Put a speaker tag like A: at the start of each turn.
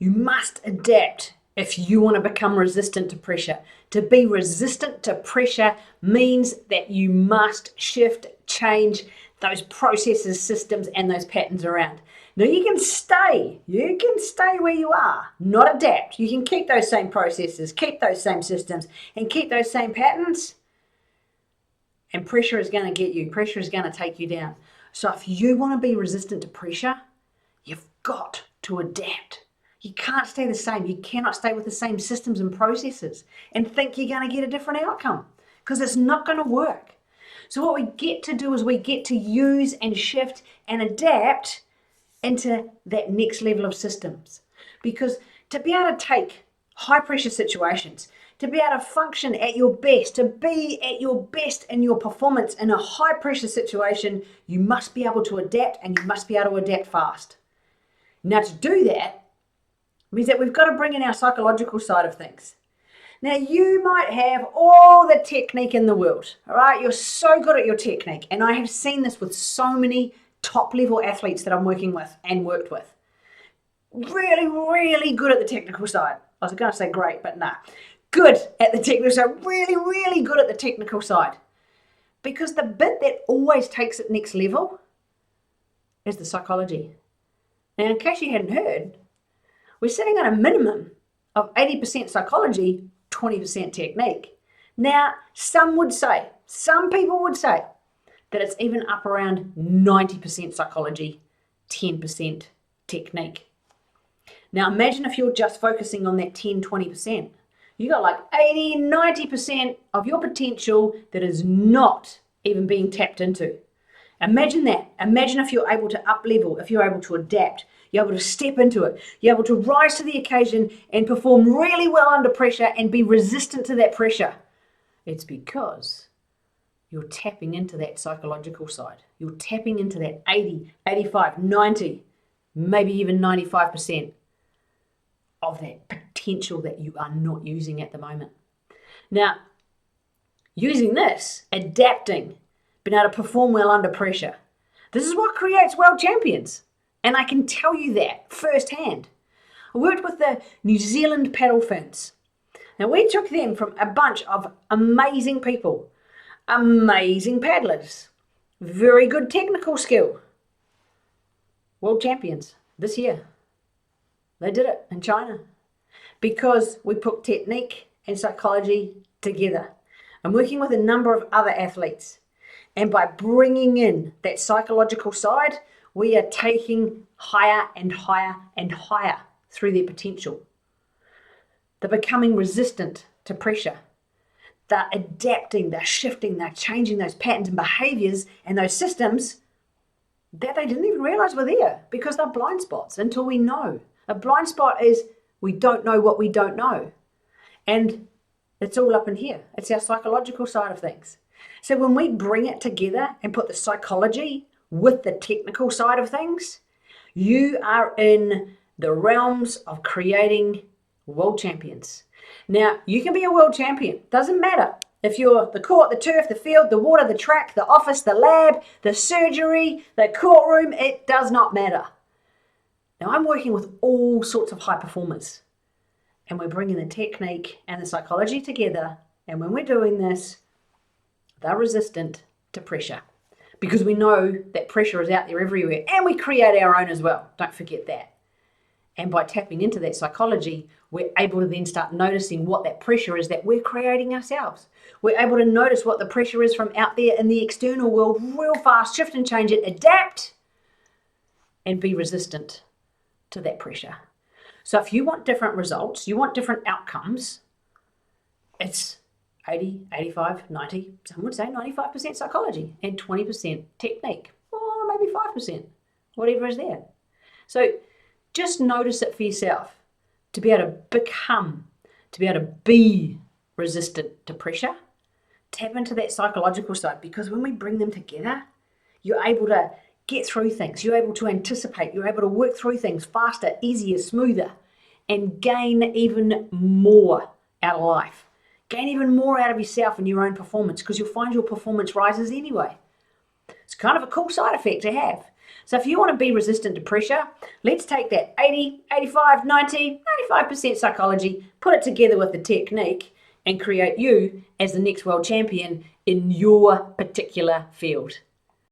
A: You must adapt if you want to become resistant to pressure. To be resistant to pressure means that you must shift, change those processes, systems, and those patterns around. Now you can stay where you are, not adapt. You can keep those same processes, keep those same systems, and keep those same patterns. And pressure is going to get you, pressure is going to take you down. So if you want to be resistant to pressure, you've got to adapt. You can't stay the same. You cannot stay with the same systems and processes and think you're going to get a different outcome, because it's not going to work. So what we get to do is we get to use and shift and adapt into that next level of systems. Because to be able to take high pressure situations, to be able to function at your best, to be at your best in your performance in a high pressure situation, you must be able to adapt, and you must be able to adapt fast. Now to do that means that we've got to bring in our psychological side of things. Now you might have all the technique in the world, all right? You're so good at your technique, and I have seen this with so many top level athletes that I'm working with and worked with. Really, really good at the technical side. I was going to say great, but nah. Good at the technical side. Really, really good at the technical side. Because the bit that always takes it next level is the psychology. Now, in case you hadn't heard, we're sitting at a minimum of 80% psychology, 20% technique. Now, some people would say that it's even up around 90% psychology, 10% technique. Now, imagine if you're just focusing on that 10, 20%. You got like 80, 90% of your potential that is not even being tapped into. Imagine that. Imagine if you're able to up level, if you're able to adapt, you're able to step into it, you're able to rise to the occasion and perform really well under pressure and be resistant to that pressure. It's because you're tapping into that psychological side. You're tapping into that 80, 85, 90, maybe even 95% of that potential that you are not using at the moment. Now, using this, adapting, being able to perform well under pressure, this is what creates world champions. And I can tell you that firsthand. I worked with the New Zealand Paddle Fins. Now, we took them from a bunch of amazing people, amazing paddlers, very good technical skill, world champions this year. They did it in China because we put technique and psychology together. I'm working with a number of other athletes, and by bringing in that psychological side, we are taking higher and higher and higher through their potential. They're becoming resistant to pressure. They're adapting, they're shifting, they're changing those patterns and behaviors and those systems that they didn't even realize were there, because they're blind spots until we know. A blind spot is we don't know what we don't know. And it's all up in here. It's our psychological side of things. So when we bring it together and put the psychology with the technical side of things, you are in the realms of creating world champions. Now, you can be a world champion. Doesn't matter if you're the court, the turf, the field, the water, the track, the office, the lab, the surgery, the courtroom. It does not matter. Now, I'm working with all sorts of high performers, and we're bringing the technique and the psychology together. And when we're doing this, they're resistant to pressure, because we know that pressure is out there everywhere, and we create our own as well. Don't forget that. And by tapping into that psychology, we're able to then start noticing what that pressure is that we're creating ourselves. We're able to notice what the pressure is from out there in the external world real fast, shift and change it, adapt, and be resistant to that pressure. So if you want different results, you want different outcomes, it's 80, 85, 90, some would say 95% psychology and 20% technique, or maybe 5%, whatever is there. So just notice it for yourself to be able to become, to be able to be resistant to pressure. Tap into that psychological side, because when we bring them together, you're able to get through things. You're able to anticipate. You're able to work through things faster, easier, smoother, and gain even more out of life. Gain even more out of yourself and your own performance, because you'll find your performance rises anyway. It's kind of a cool side effect to have. So if you want to be resistant to pressure, let's take that 80, 85, 90, 95% psychology, put it together with the technique, and create you as the next world champion in your particular field.